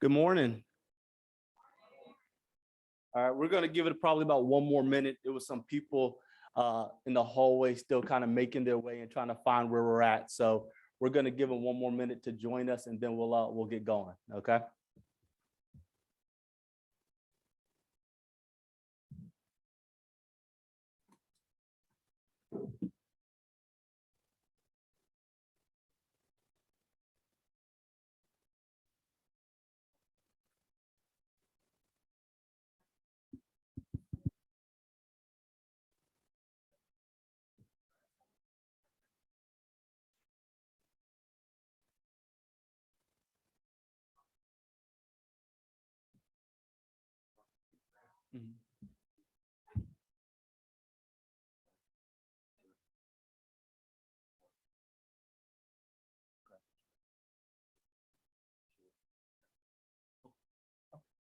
Good morning. All right, we're going to give it probably about one more minute. There was some people in the hallway still kind of making their way and trying to find where we're at. So we're going to give them one more minute to join us, and then we'll get going. Okay.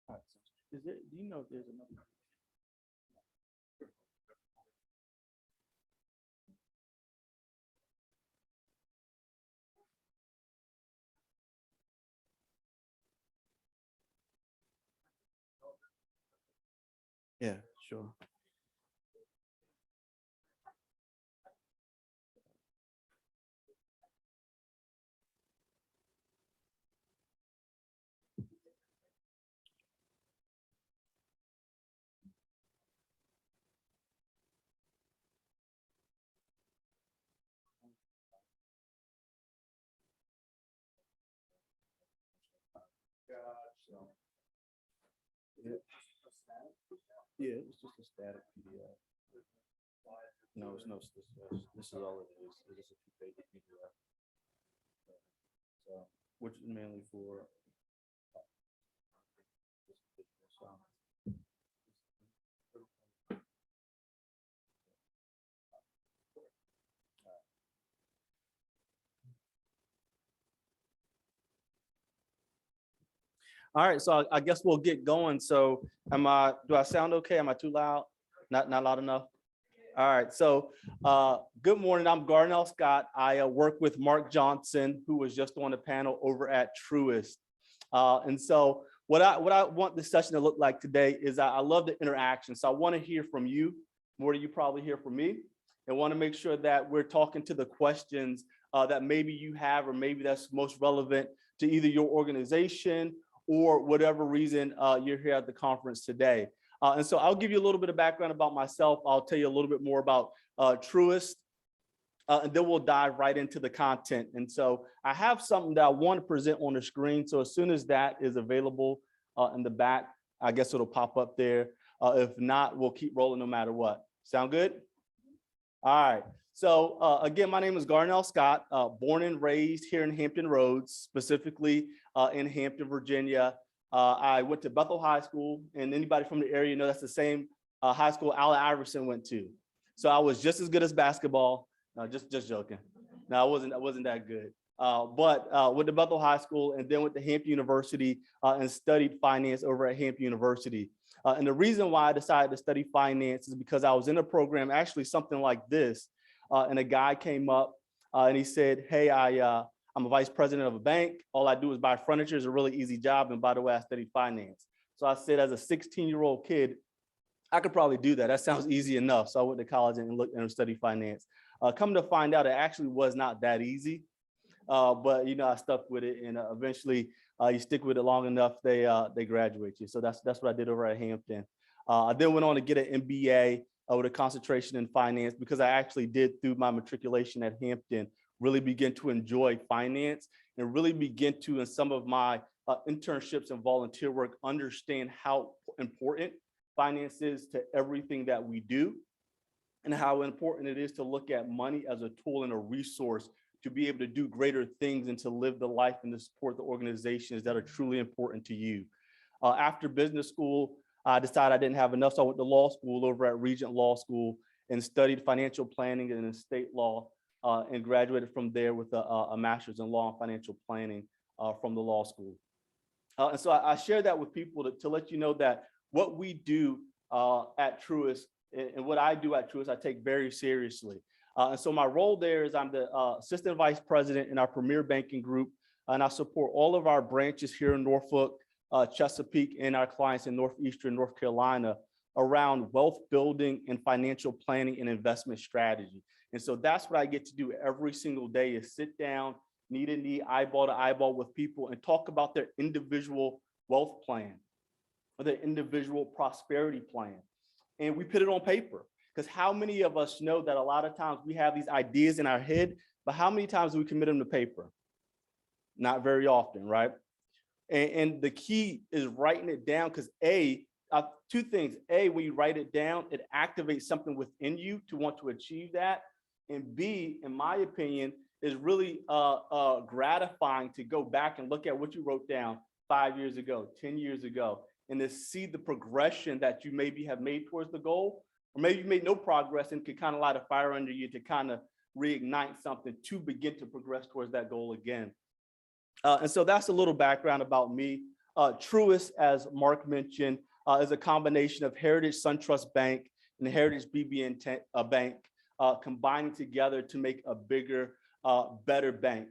All right. Do you know if there's another? Yeah, sure. Yeah, it's just a static PDF. No, it's no. This is all it is. It's just a two-page PDF. So, which is mainly for. All right, so I guess we'll get going. So do I sound okay? Am I too loud? Not loud enough? All right, so good morning. I'm Garnell Scott. I work with Mark Johnson, who was just on the panel over at Truist. And so what I want this session to look like today is I love the interaction. So I want to hear from you, more than you probably hear from me, and want to make sure that we're talking to the questions that maybe you have, or maybe that's most relevant to either your organization or whatever reason you're here at the conference today. And so I'll give you a little bit of background about myself. I'll tell you a little bit more about Truist, and then we'll dive right into the content. And so I have something that I want to present on the screen. So as soon as that is available in the back, I guess it'll pop up there. If not, we'll keep rolling no matter what. Sound good? All right. So again, my name is Garnell Scott, born and raised here in Hampton Roads, specifically in Hampton, Virginia. I went to Bethel High School, and anybody from the area know that's the same high school Allen Iverson went to. So I was just as good as basketball. No, just joking. No, I wasn't that good. But went to Bethel High School, and then went to Hampton University and studied finance over at Hampton University. And the reason why I decided to study finance is because I was in a program, actually something like this, and a guy came up and he said, "Hey, I'm a vice president of a bank. All I do is buy furniture. It's a really easy job. And by the way, I studied finance." So I said, as a 16-year-old kid, I could probably do that. That sounds easy enough. So I went to college and looked and studied finance. Come to find out, it actually was not that easy. But I stuck with it, and eventually you stick with it long enough, they graduate you. So that's what I did over at Hampton. I then went on to get an MBA with a concentration in finance, because I actually did, through my matriculation at Hampton, really begin to enjoy finance, and really begin to, in some of my internships and volunteer work, understand how important finance is to everything that we do, and how important it is to look at money as a tool and a resource to be able to do greater things and to live the life and to support the organizations that are truly important to you. After business school, I decided I didn't have enough, so I went to law school over at Regent Law School and studied financial planning and estate law, and graduated from there with a master's in law and financial planning from the law school. And so I share that with people to let you know that what we do at Truist, and what I do at Truist, I take very seriously. And so my role there is I'm the assistant vice president in our premier banking group, and I support all of our branches here in Norfolk, Chesapeake and our clients in Northeastern North Carolina around wealth building and financial planning and investment strategy. And so that's what I get to do every single day is sit down, knee to knee, eyeball to eyeball with people and talk about their individual wealth plan or their individual prosperity plan. And we put it on paper. Because how many of us know that a lot of times we have these ideas in our head, but how many times do we commit them to paper? Not very often, right? And the key is writing it down because two things. A, when you write it down, it activates something within you to want to achieve that. And B, in my opinion, is really gratifying to go back and look at what you wrote down 5 years ago, 10 years ago, and to see the progression that you maybe have made towards the goal, or maybe you made no progress and could kind of light a fire under you to kind of reignite something to begin to progress towards that goal again. And so that's a little background about me. Truist, as Mark mentioned, is a combination of Heritage SunTrust Bank and Heritage BB&T Bank combining together to make a bigger, better bank.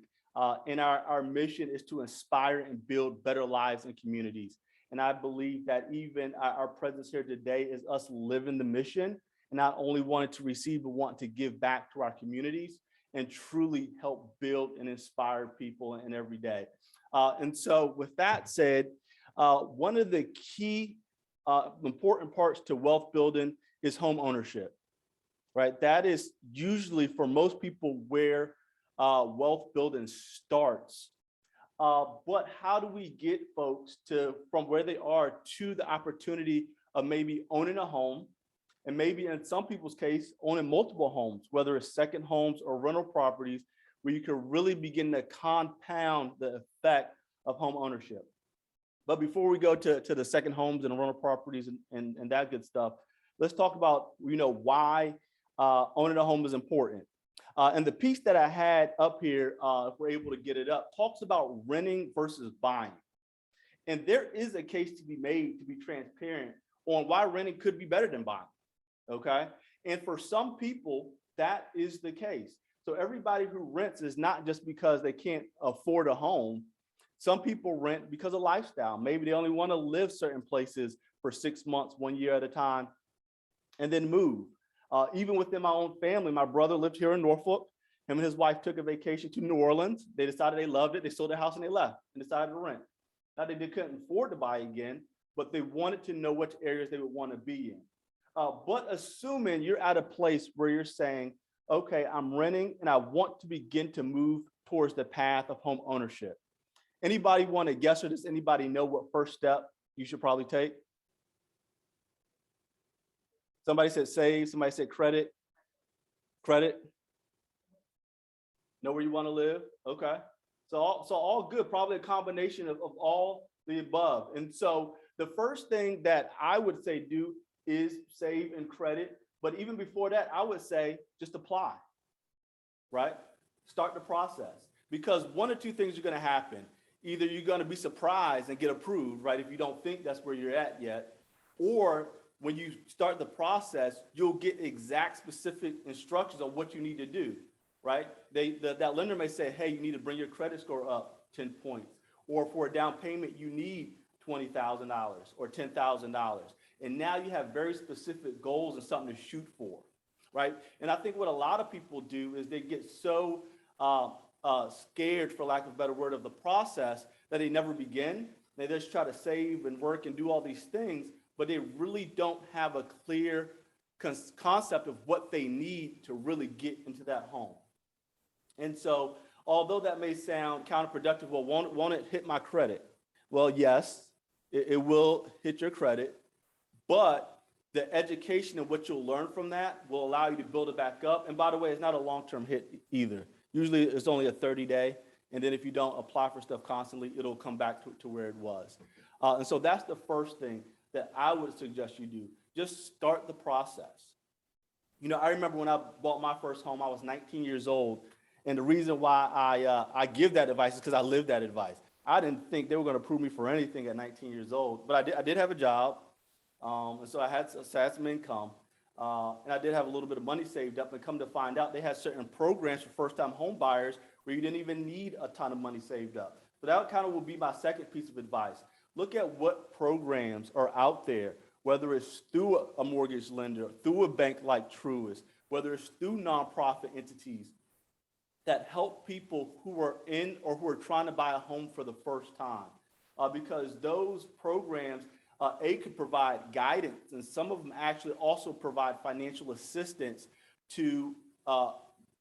And our mission is to inspire and build better lives and communities. And I believe that even our presence here today is us living the mission and not only wanting to receive, but want to give back to our communities and truly help build and inspire people in every day. And so with that said, one of the key important parts to wealth building is home ownership, right? That is usually for most people where wealth building starts. But how do we get folks from where they are to the opportunity of maybe owning a home, and maybe in some people's case, owning multiple homes, whether it's second homes or rental properties, where you can really begin to compound the effect of home ownership. But before we go to the second homes and the rental properties and that good stuff, let's talk about, why owning a home is important. And the piece that I had up here, if we're able to get it up, talks about renting versus buying. And there is a case to be made, to be transparent, on why renting could be better than buying, okay? And for some people, that is the case. So everybody who rents is not just because they can't afford a home. Some people rent because of lifestyle. Maybe they only want to live certain places for 6 months, 1 year at a time, and then move. Even within my own family, my brother lived here in Norfolk. Him and his wife took a vacation to New Orleans. They decided they loved it. They sold their house and they left and decided to rent. Now they couldn't afford to buy again, but they wanted to know which areas they would want to be in. But assuming you're at a place where you're saying, okay, I'm renting and I want to begin to move towards the path of home ownership. Anybody want to guess, or does anybody know what first step you should probably take? Somebody said save, somebody said credit. Credit. Know where you want to live? Okay. So all good, probably a combination of all the above. And so the first thing that I would say do is save and credit. But even before that, I would say just apply, right? Start the process. Because one or two things are going to happen. Either you're going to be surprised and get approved, right, if you don't think that's where you're at yet, or when you start the process, you'll get exact specific instructions on what you need to do, right? That lender may say, hey, you need to bring your credit score up 10 points, or for a down payment, you need $20,000 or $10,000. And now you have very specific goals and something to shoot for, right? And I think what a lot of people do is they get so scared, for lack of a better word, of the process that they never begin. They just try to save and work and do all these things, but they really don't have a clear concept of what they need to really get into that home. And so, although that may sound counterproductive, well, won't it hit my credit? Well, yes, it will hit your credit, but the education and what you'll learn from that will allow you to build it back up. And by the way, it's not a long-term hit either. Usually it's only a 30-day. And then if you don't apply for stuff constantly, it'll come back to where it was. And so that's the first thing that I would suggest you do. Just start the process. I remember when I bought my first home, I was 19 years old. And the reason why I give that advice is because I lived that advice. I didn't think they were going to approve me for anything at 19 years old, but I did have a job. And so I had some income. And I did have a little bit of money saved up, and come to find out they had certain programs for first-time home buyers where you didn't even need a ton of money saved up. So that kind of will be my second piece of advice. Look at what programs are out there, whether it's through a mortgage lender, through a bank like Truist, whether it's through nonprofit entities that help people who are in or who are trying to buy a home for the first time. Because those programs, could provide guidance, and some of them actually also provide financial assistance to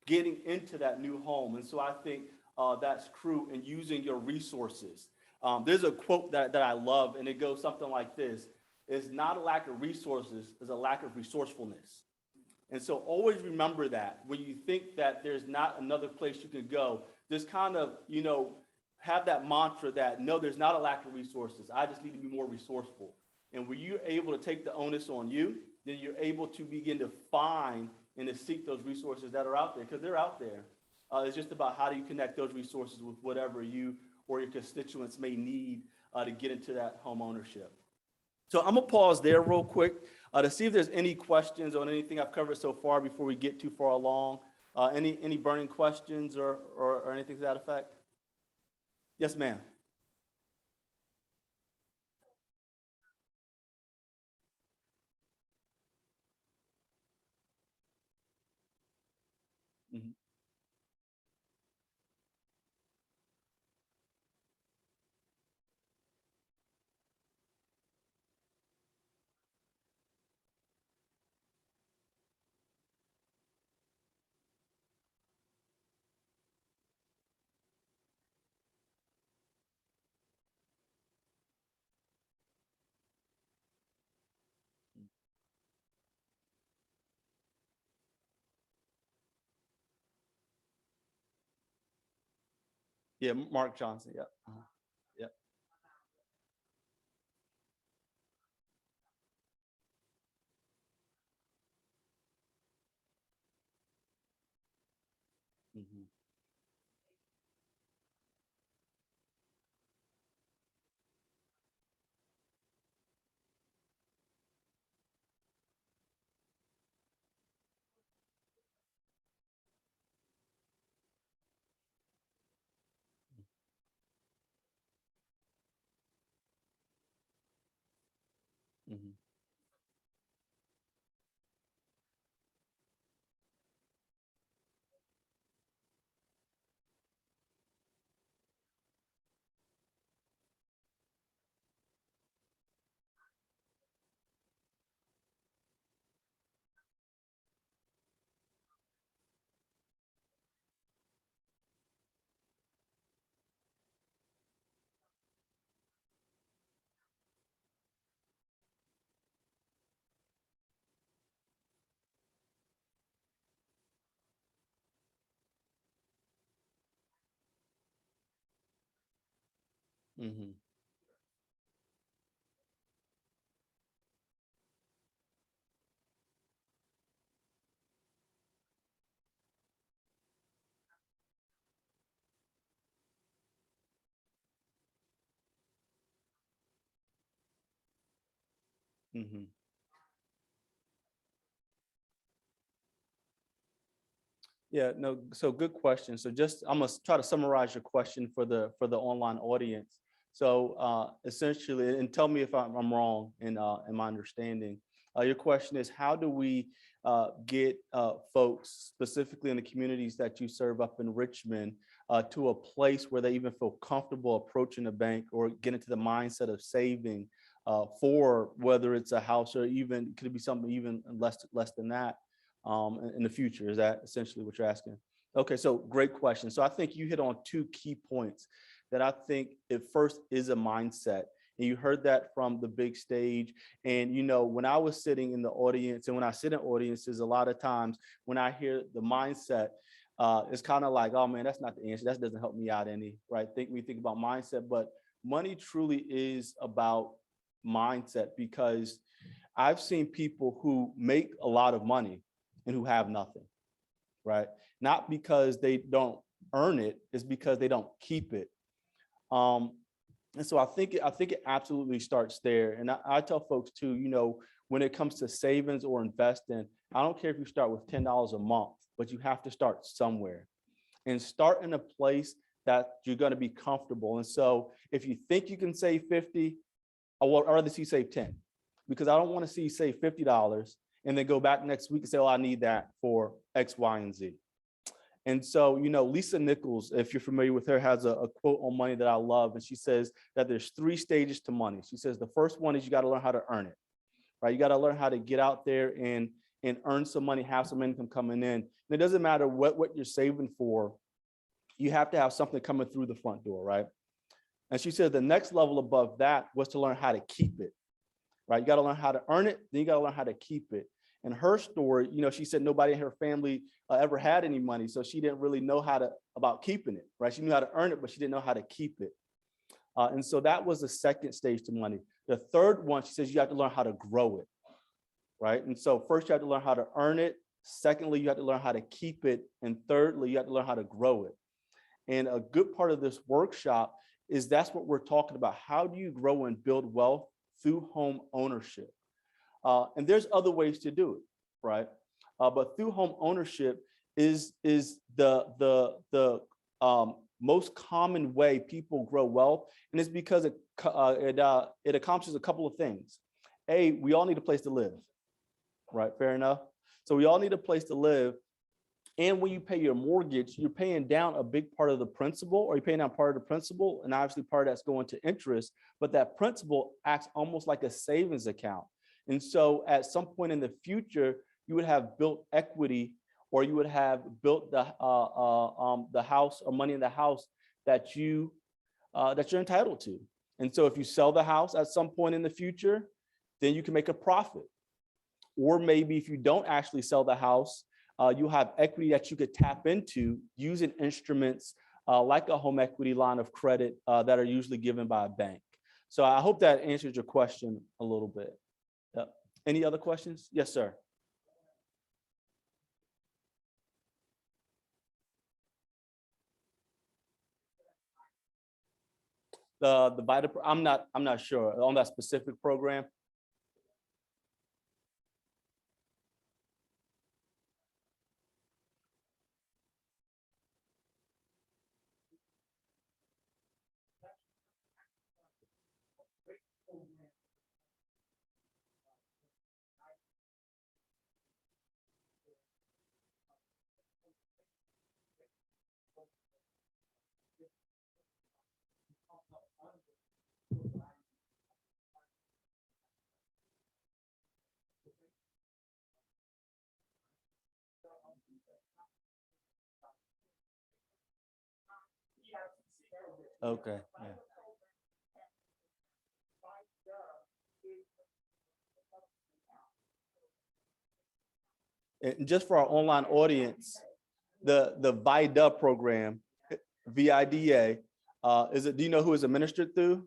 getting into that new home. And so I think that's true in using your resources. There's a quote that I love, and it goes something like this: it's not a lack of resources, it's a lack of resourcefulness. And so always remember that when you think that there's not another place you can go, just kind of, have that mantra that no, there's not a lack of resources. I just need to be more resourceful. And when you're able to take the onus on you, then you're able to begin to find and to seek those resources that are out there, because they're out there. It's just about how do you connect those resources with whatever you or your constituents may need to get into that home ownership. So I'm gonna pause there real quick to see if there's any questions on anything I've covered so far before we get too far along. Any burning questions or anything to that effect? Yes, ma'am. Mhm, yeah, Mark Johnson. Yep. Yep. Mhm, mhm, mhm. Mhm. Yeah, no, so good question. So just I'm gonna try to summarize your question for the online audience. So essentially, and tell me if I'm wrong in my understanding. Your question is, how do we get folks specifically in the communities that you serve up in Richmond to a place where they even feel comfortable approaching a bank or get into the mindset of saving for whether it's a house or even could it be something even less than that in the future? Is that essentially what you're asking? Okay, so great question. So I think you hit on two key points that I think at first is a mindset. And you heard that from the big stage. And, when I was sitting in the audience and when I sit in audiences, a lot of times when I hear the mindset, it's kind of like, oh man, that's not the answer. That doesn't help me out any, right? We think about mindset, but money truly is about mindset, because I've seen people who make a lot of money and who have nothing, right? Not because they don't earn it, it's because they don't keep it. Um, and so I think it absolutely starts there. And I tell folks too, when it comes to savings or investing, I don't care if you start with $10 a month, but you have to start somewhere and start in a place that you're going to be comfortable. And so if you think you can save 50, I'd rather see you save 10, because I don't want to see you save $50 and then go back next week and say, oh, I need that for X, Y, and Z. And so, Lisa Nichols, if you're familiar with her, has a quote on money that I love. And she says that there's 3 stages to money. She says the first one is you got to learn how to earn it, right? You got to learn how to get out there and earn some money, have some income coming in. And it doesn't matter what you're saving for. You have to have something coming through the front door, right? And she said the next level above that was to learn how to keep it, right? You got to learn how to earn it, then you got to learn how to keep it. And her story, she said nobody in her family ever had any money, so she didn't really know about keeping it, right? She knew how to earn it, but she didn't know how to keep it. And so that was the second stage to money. The third one, she says you have to learn how to grow it, right? And so first you have to learn how to earn it. Secondly, you have to learn how to keep it. And thirdly, you have to learn how to grow it. And a good part of this workshop is that's what we're talking about. How do you grow and build wealth through home ownership? And there's other ways to do it, right? But through home ownership is the most common way people grow wealth, and it's because it accomplishes a couple of things. A, we all need a place to live, right? Fair enough. So we all need a place to live. And when you pay your mortgage, you're paying down a big part of the principal, or you're paying down part of the principal, and obviously part of that's going to interest, but that principal acts almost like a savings account. And so at some point in the future, you would have built equity, or you would have built the house or money in the house that you're entitled to. And so if you sell the house at some point in the future, then you can make a profit. Or maybe if you don't actually sell the house, you have equity that you could tap into using instruments like a home equity line of credit that are usually given by a bank. So I hope that answers your question a little bit. Yep. Any other questions? Yes, sir. The Vida, I'm not sure on that specific program. Okay. Yeah. And just for our online audience, the Vida program, VIDA, do you know who is administered through?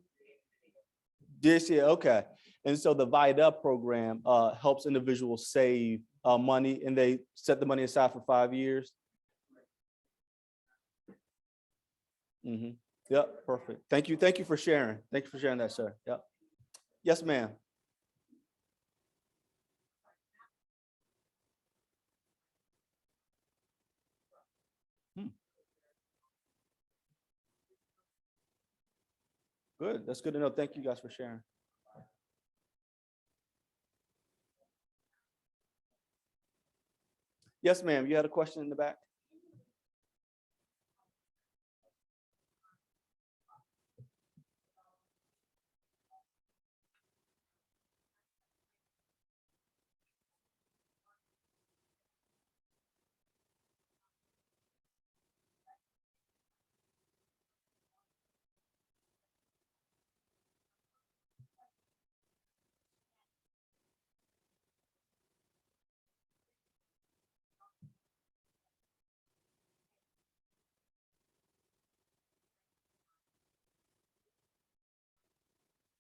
DCA, okay. And so the Vida program helps individuals save money, and they set the money aside for 5 years. Mm-hmm. Yep, perfect. Thank you. Thank you for sharing. Thank you for sharing that, sir. Yep. Yes, ma'am. Hmm. Good. That's good to know. Thank you guys for sharing. Yes, ma'am. You had a question in the back?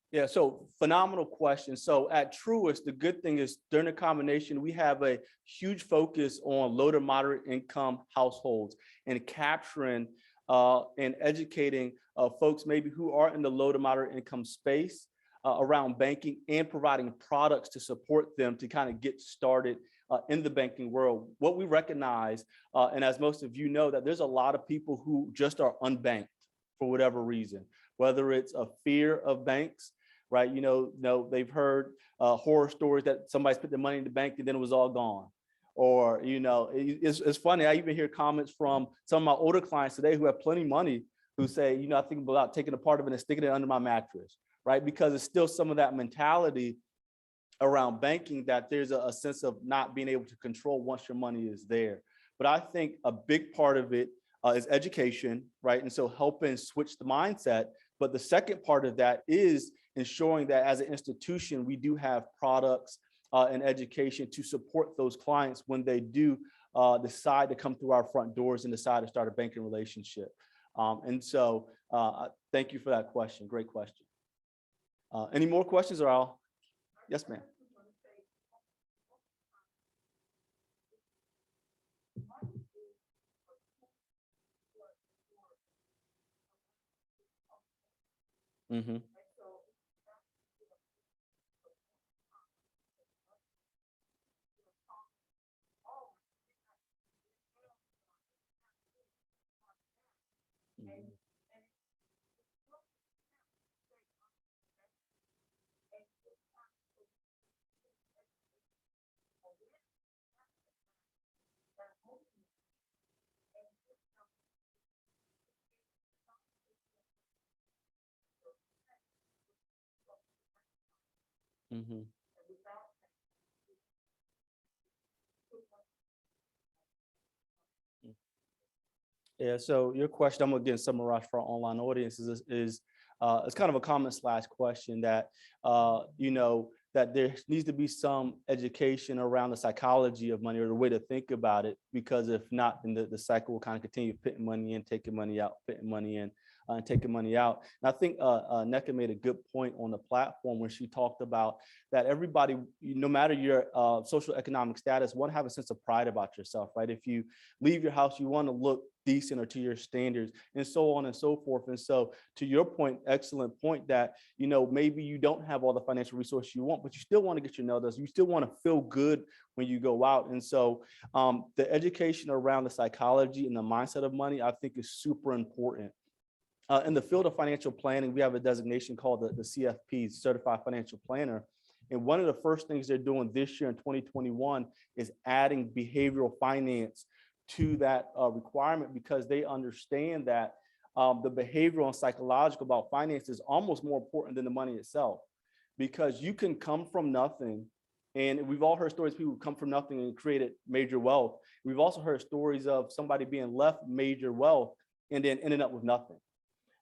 Yeah, so phenomenal question. So at Truist, the good thing is during the combination, we have a huge focus on low to moderate income households and capturing and educating folks maybe who are in the low to moderate income space around banking, and providing products to support them to kind of get started in the banking world. What we recognize, and as most of you know, that there's a lot of people who just are unbanked for whatever reason, whether it's a fear of banks, right? They've heard horror stories that somebody put their money in the bank and then it was all gone. Or, it's funny. I even hear comments from some of my older clients today who have plenty of money who say, I think about taking a part of it and sticking it under my mattress, right? Because it's still some of that mentality around banking that there's a sense of not being able to control once your money is there. But I think a big part of it is education, right? And so helping switch the mindset. But the second part of that is ensuring that as an institution, we do have products and education to support those clients when they do decide to come through our front doors and decide to start a banking relationship. And so thank you for that question. Great question. Any more questions or I'll? Yes, ma'am. Mm-hmm. Mm-hmm. Yeah, so your question, I'm again summarize for our online audience is it's kind of a comment slash question that that there needs to be some education around the psychology of money or the way to think about it, because if not, then the cycle will kind of continue putting money in, taking money out, putting money in, and taking money out. And I think Neka made a good point on the platform when she talked about that everybody, no matter your social economic status, want to have a sense of pride about yourself, right? If you leave your house, you want to look decent or to your standards and so on and so forth. And so to your point, excellent point that, maybe you don't have all the financial resources you want, but you still want to get your nails done. You still want to feel good when you go out. And so the education around the psychology and the mindset of money, I think is super important. In the field of financial planning, we have a designation called the CFP, Certified Financial Planner. And one of the first things they're doing this year in 2021 is adding behavioral finance to that requirement, because they understand that the behavioral and psychological about finance is almost more important than the money itself, because you can come from nothing. And we've all heard stories of people who come from nothing and created major wealth. We've also heard stories of somebody being left major wealth and then ending up with nothing.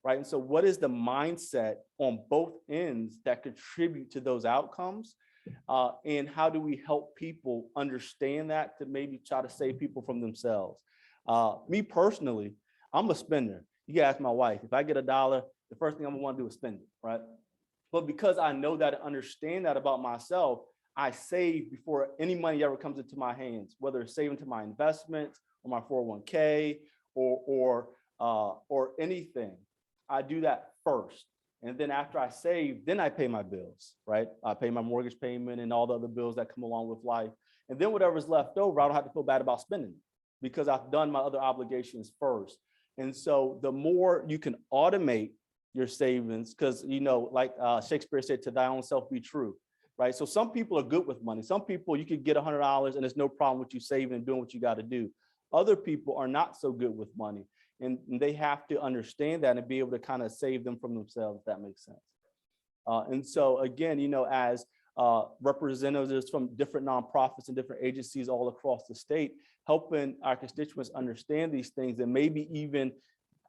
Right. And so what is the mindset on both ends that contribute to those outcomes? And how do we help people understand that to maybe try to save people from themselves? Me personally, I'm a spender. You can ask my wife. If I get $1, the first thing I'm gonna want to do is spend it, right? But because I know that and understand that about myself, I save before any money ever comes into my hands, whether it's saving to my investments or my 401k or anything. I do that first. And then after I save, then I pay my bills, right? I pay my mortgage payment and all the other bills that come along with life. And then whatever's left over, I don't have to feel bad about spending it because I've done my other obligations first. And so the more you can automate your savings, because, like Shakespeare said, to thy own self be true, right? So some people are good with money. Some people, you could get $100 and there's no problem with you saving and doing what you got to do. Other people are not so good with money. And they have to understand that and be able to kind of save them from themselves, if that makes sense. And so again, as representatives from different nonprofits and different agencies all across the state, helping our constituents understand these things and maybe even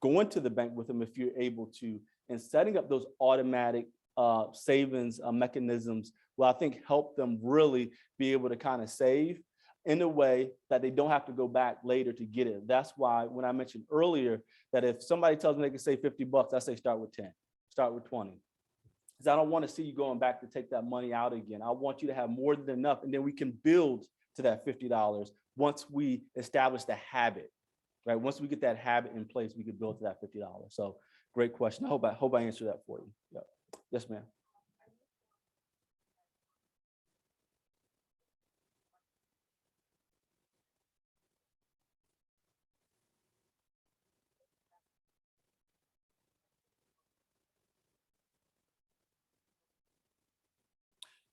going to the bank with them if you're able to, and setting up those automatic savings mechanisms will, I think, help them really be able to kind of save in a way that they don't have to go back later to get it. That's why when I mentioned earlier that if somebody tells me they can save $50, I say start with 10, start with 20. Because I don't want to see you going back to take that money out again. I want you to have more than enough, and then we can build to that $50 once we establish the habit, right? Once we get that habit in place, we can build to that $50. So great question. I hope I answered that for you. Yeah. Yes, ma'am.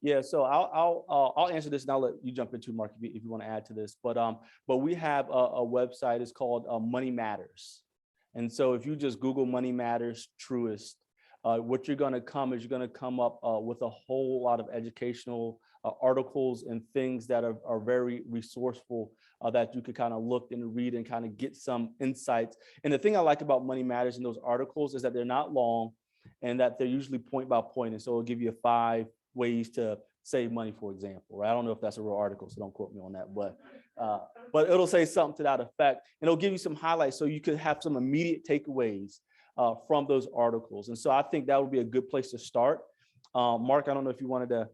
Yeah, so I'll answer this and I'll let you jump into Mark if you want to add to this. But we have a website. It's called Money Matters, and so if you just Google Money Matters Truist, what you're going to come is you're going to come up with a whole lot of educational articles and things that are very resourceful that you could kind of look and read and kind of get some insights. And the thing I like about Money Matters in those articles is that they're not long and that they're usually point by point. And so it'll give you 5 ways to save money, for example. Right? I don't know if that's a real article, so don't quote me on that, but it'll say something to that effect, and it'll give you some highlights so you could have some immediate takeaways from those articles. And so I think that would be a good place to start. Mark, I don't know if you wanted to.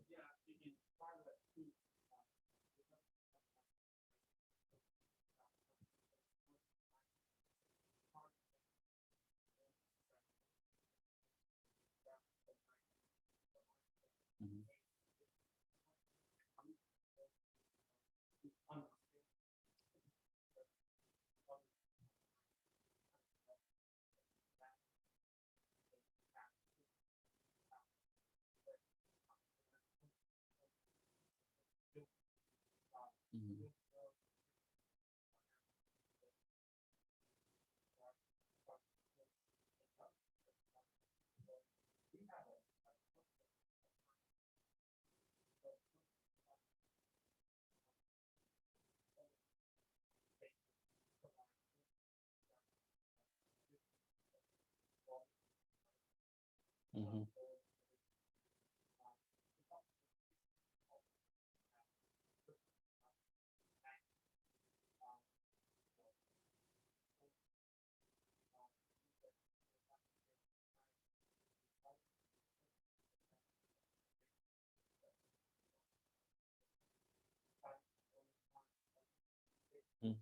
Mhm. Mhm. Mhm.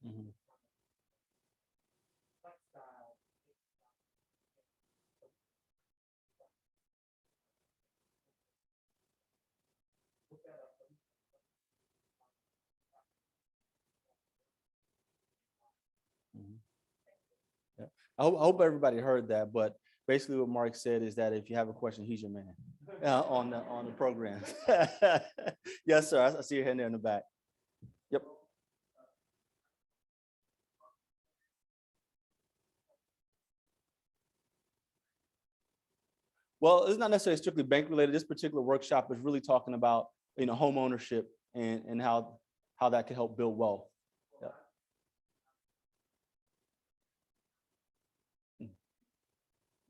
Mhm. Mhm. Yeah. I hope everybody heard that, but basically what Mark said is that if you have a question, he's your man on the program. Yes, sir. I see your hand there in the back. Yep. Well, it's not necessarily strictly bank related. This particular workshop is really talking about home ownership and how that can help build wealth. Yeah.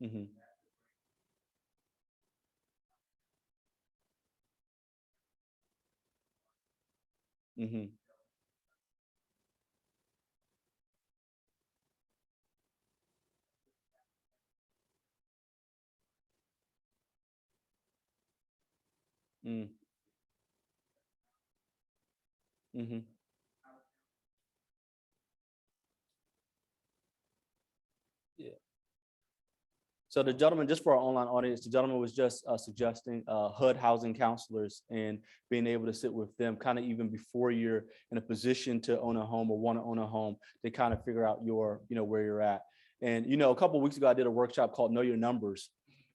Mm-hmm. Mm-hmm. Mm-hmm. Mm-hmm. Yeah. So the gentleman, just for our online audience, the gentleman was just suggesting HUD housing counselors and being able to sit with them kind of even before you're in a position to own a home or want to own a home to kind of figure out where you're at. And, a couple of weeks ago, I did a workshop called Know Your Numbers.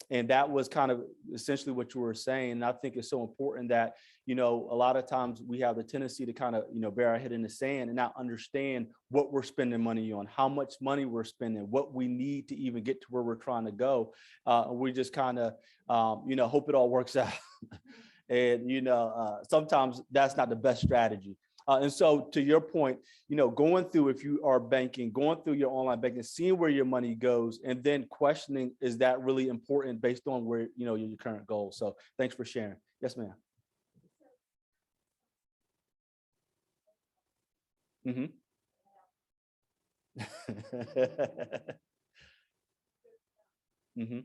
And that was kind of essentially what you were saying. And I think it's so important that, a lot of times we have the tendency to kind of, bury our head in the sand and not understand what we're spending money on, how much money we're spending, what we need to even get to where we're trying to go. We just kind of, hope it all works out. And, sometimes that's not the best strategy. And so to your point, going through, if you are banking, going through your online banking, seeing where your money goes, and then questioning, is that really important based on where, your current goals? So thanks for sharing. Yes, ma'am. Mm-hmm. Mm-hmm.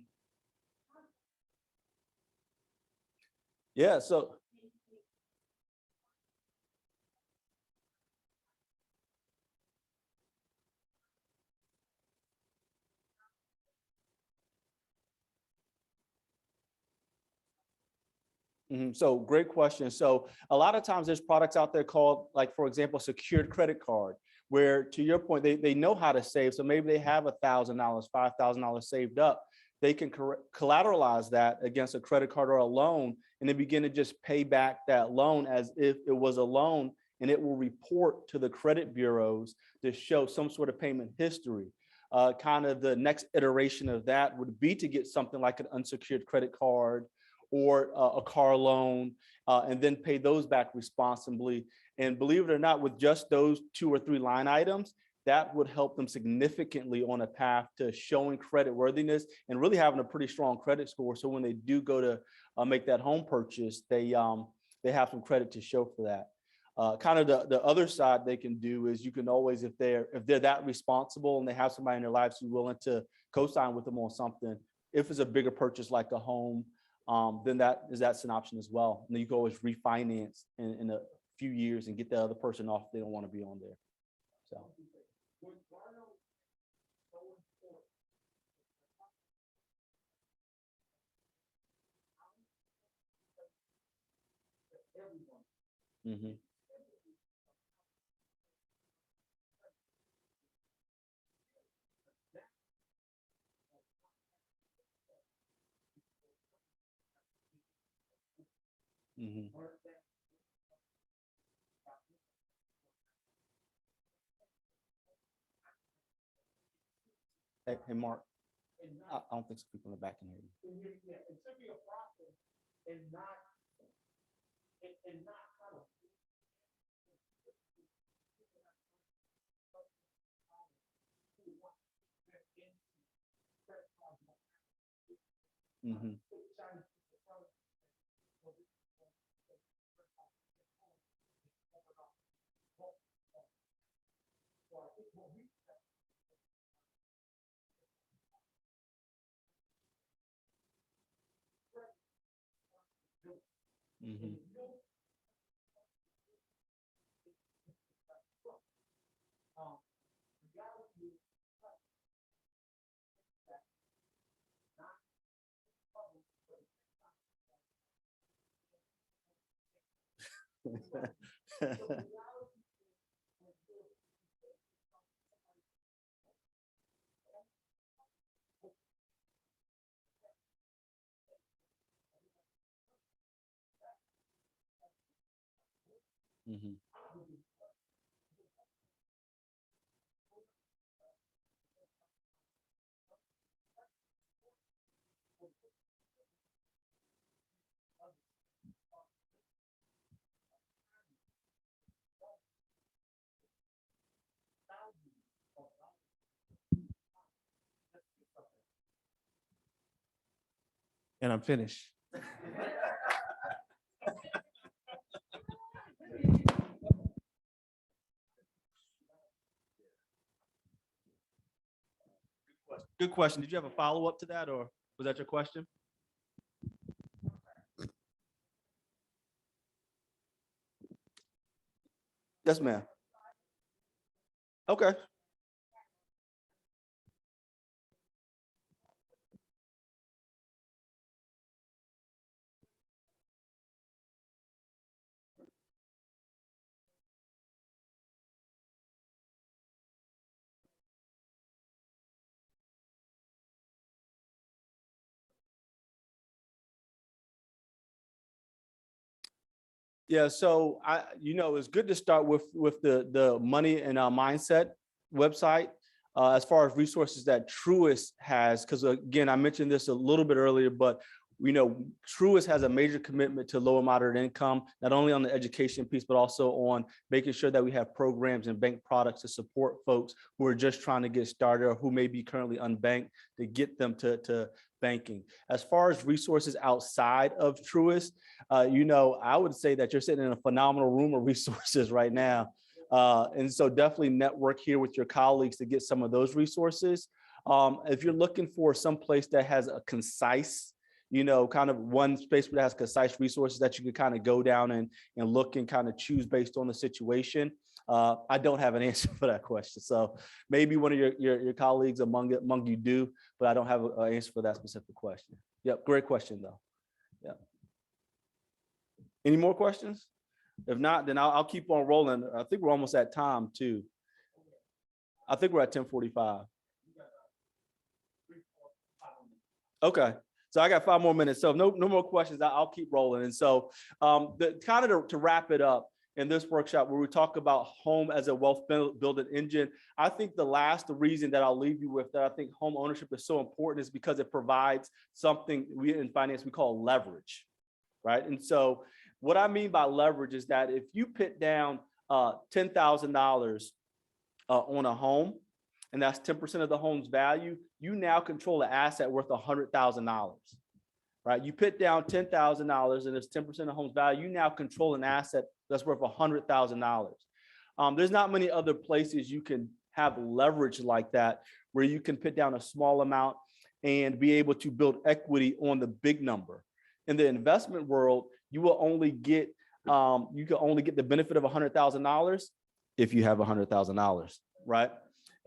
Yeah. So So great question. So a lot of times there's products out there called, like, for example, secured credit card, where to your point, they know how to save. So maybe they have $1,000, $5,000 saved up. They can collateralize that against a credit card or a loan, and then begin to just pay back that loan as if it was a loan, and it will report to the credit bureaus to show some sort of payment history. Kind of the next iteration of that would be to get something like an unsecured credit card or a car loan, and then pay those back responsibly. And believe it or not, with just those 2 or 3 line items, that would help them significantly on a path to showing credit worthiness and really having a pretty strong credit score. So when they do go to make that home purchase, they have some credit to show for that. Kind of the other side they can do is, you can always, if they're that responsible and they have somebody in their lives who's willing to co-sign with them on something, if it's a bigger purchase like a home, then that's an option as well. And then you can always refinance in a few years and get the other person off if they don't want to be on there. So. Mm-hmm. Mm-hmm. Hey, Mark, I don't think some people in the back can hear you. Mm-hmm. Mm-hmm. Mm-hmm. And I'm finished. Good question. Did you have a follow-up to that, or was that your question? Yes, ma'am. Okay. Yeah, so it's good to start with the money and mindset website, as far as resources that Truist has, because again, I mentioned this a little bit earlier, but We know Truist has a major commitment to low and moderate income, not only on the education piece, but also on making sure that we have programs and bank products to support folks who are just trying to get started or who may be currently unbanked to get them to banking. As far as resources outside of Truist, I would say that you're sitting in a phenomenal room of resources right now. And so definitely network here with your colleagues to get some of those resources. If you're looking for some place that has a concise, kind of one space that has concise resources that you can kind of go down and look and kind of choose based on the situation, I don't have an answer for that question. So maybe one of your colleagues among you do, but I don't have an answer for that specific question. Yep, great question though. Yeah. Any more questions? If not, then I'll keep on rolling. I think we're almost at time too. I think we're at 10:45. Okay. So I got 5 more minutes. So no more questions. I'll keep rolling. And so to wrap it up in this workshop where we talk about home as a wealth building engine, I think the reason that I'll leave you with that I think home ownership is so important is because it provides something we in finance we call leverage, right? And so what I mean by leverage is that if you put down $10,000 on a home, and that's 10% of the home's value, you now control an asset worth $100,000, right? You put down $10,000 and it's 10% of the home's value, you now control an asset that's worth $100,000. There's not many other places you can have leverage like that, where you can put down a small amount and be able to build equity on the big number. In the investment world, you will only get, you can only get the benefit of $100,000 if you have $100,000, right?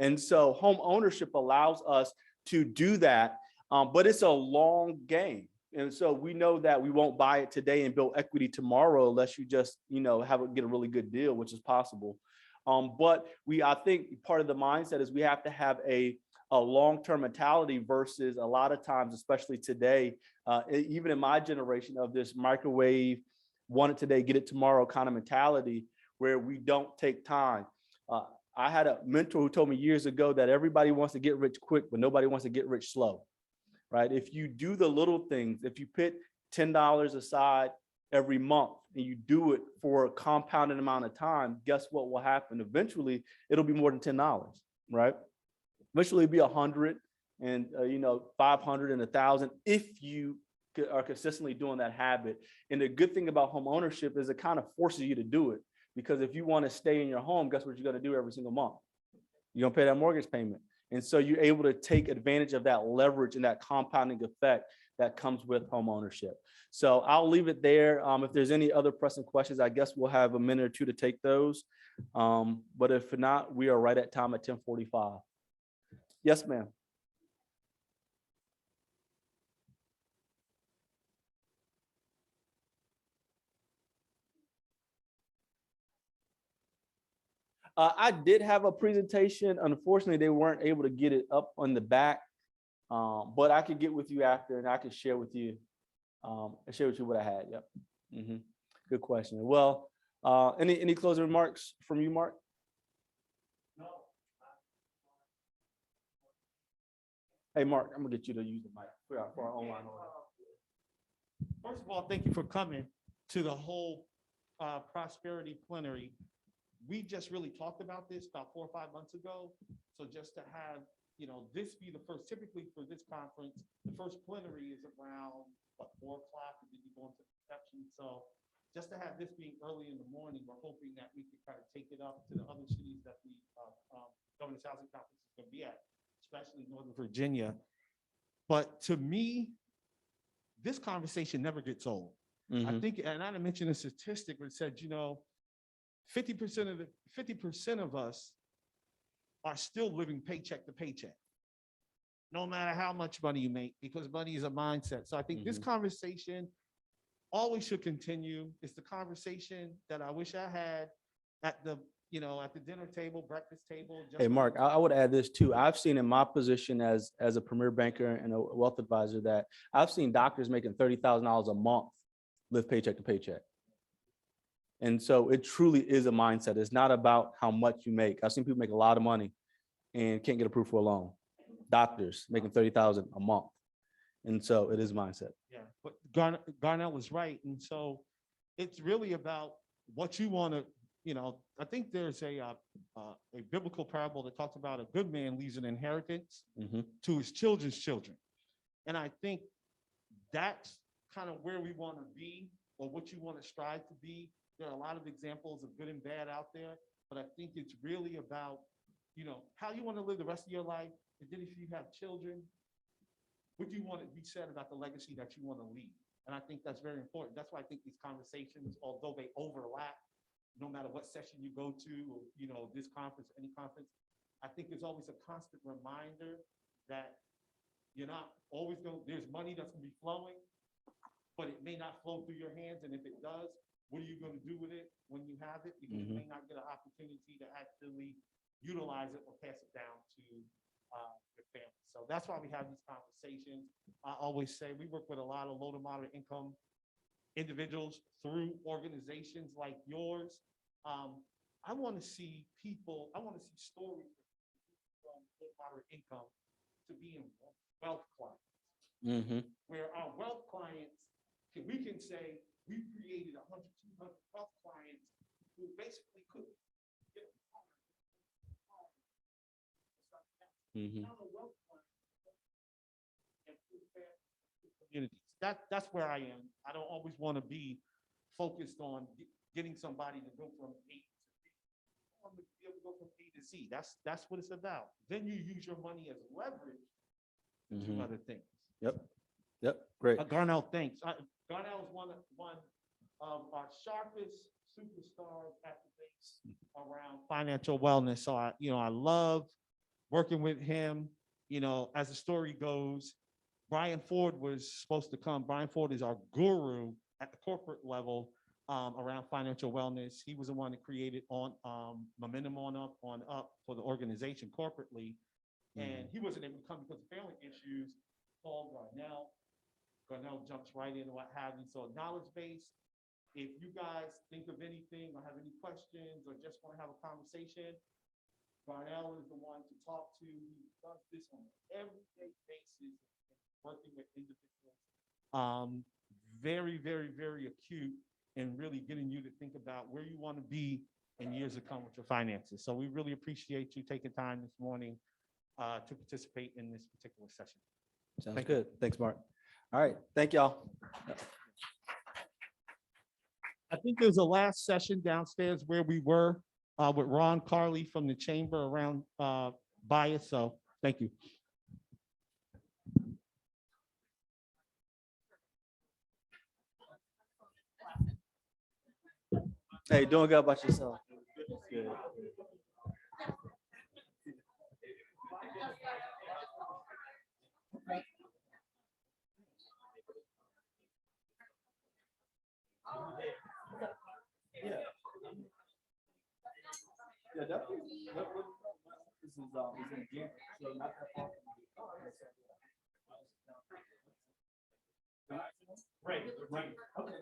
And so home ownership allows us to do that, but it's a long game. And so we know that we won't buy it today and build equity tomorrow unless you just, get a really good deal, which is possible. But I think part of the mindset is we have to have a long-term mentality versus a lot of times, especially today, even in my generation of this microwave, want it today, get it tomorrow kind of mentality where we don't take time. I had a mentor who told me years ago that everybody wants to get rich quick, but nobody wants to get rich slow, right? If you do the little things, if you put $10 aside every month and you do it for a compounded amount of time, guess what will happen? Eventually, it'll be more than $10, right? Eventually it'll be 100 and 500 and 1,000 if you are consistently doing that habit. And the good thing about home ownership is it kind of forces you to do it. Because if you want to stay in your home, guess what you're going to do every single month? You're going to pay that mortgage payment. And so you're able to take advantage of that leverage and that compounding effect that comes with home ownership. So I'll leave it there. If there's any other pressing questions, I guess we'll have a minute or two to take those. But if not, we are right at time at 10:45. Yes, ma'am. I did have a presentation. Unfortunately, they weren't able to get it up on the back, but I could get with you after and I could share with you what I had. Yep. Good question. Well, any closing remarks from you, Mark? No. Hey, Mark, I'm gonna get you to use the mic for our online audience. First of all, thank you for coming to the whole prosperity plenary. We just really talked about this about 4 or 5 months ago. So just to have, this be the first, typically for this conference, the first plenary is around 4 o'clock, and then you go into reception. So just to have this being early in the morning, we're hoping that we can kind of take it up to the other cities that the Governor's Housing Conference is going to be at, especially Northern Virginia. But to me, this conversation never gets old. I think, and I mentioned a statistic where it said, 50% of us are still living paycheck to paycheck, no matter how much money you make, because money is a mindset. So I think this conversation always should continue. It's the conversation that I wish I had at the dinner table, breakfast table. Hey, Mark, I would add this too. I've seen in my position as a premier banker and a wealth advisor that I've seen doctors making $30,000 a month live paycheck to paycheck. And so it truly is a mindset. It's not about how much you make. I've seen people make a lot of money and can't get approved for a loan. Doctors making $30,000 a month. And so it is mindset. Yeah, but Garnell is right. And so it's really about what you want to, I think there's a biblical parable that talks about a good man leaves an inheritance Mhm. to his children's children. And I think that's kind of where we want to be, or what you want to strive to be. There are a lot of examples of good and bad out there, but I think it's really about, how you want to live the rest of your life. And then if you have children, what do you want to be said about the legacy that you want to leave? And I think that's very important. That's why I think these conversations, although they overlap, no matter what session you go to, or, this conference, any conference, I think there's always a constant reminder that you're not always going, there's money that's going to be flowing, but it may not flow through your hands. And if it does, what are you going to do with it when you have it? Because you may not get an opportunity to actually utilize it or pass it down to your family. So that's why we have these conversations. I always say we work with a lot of low to moderate income individuals through organizations like yours. I want to see stories from low to moderate income to be in wealth clients, where our wealth clients, we can say we created 100, 200 wealth clients who basically could get a car. Now the wealth clients and communities. That's where I am. I don't always want to be focused on getting somebody to go from A to B. I want to be able to go from A to Z. That's what it's about. Then you use your money as leverage to do other things. Yep. Great. Garnell, thanks. Garnell is one of our sharpest superstars at the base around financial wellness. So I love working with him. As the story goes, Brian Ford was supposed to come. Brian Ford is our guru at the corporate level around financial wellness. He was the one that created on Momentum on up for the organization corporately. And he wasn't able to come because of family issues. Called Garnell. Garnell jumps right in and what have you. So knowledge base, if you guys think of anything or have any questions or just want to have a conversation, Garnell is the one to talk to. He does this on an everyday basis, working with individuals. Very, very, very acute and really getting you to think about where you want to be in years to come with your finances. So we really appreciate you taking time this morning to participate in this particular session. Sounds good. Thanks, Mark. All right. Thank y'all. I think there's a last session downstairs where we were with Ron Carley from the chamber around bias. So thank you. Hey, doing good about yourself? Good. Yeah, definitely. This is in June, so not that far from the. Right. Okay.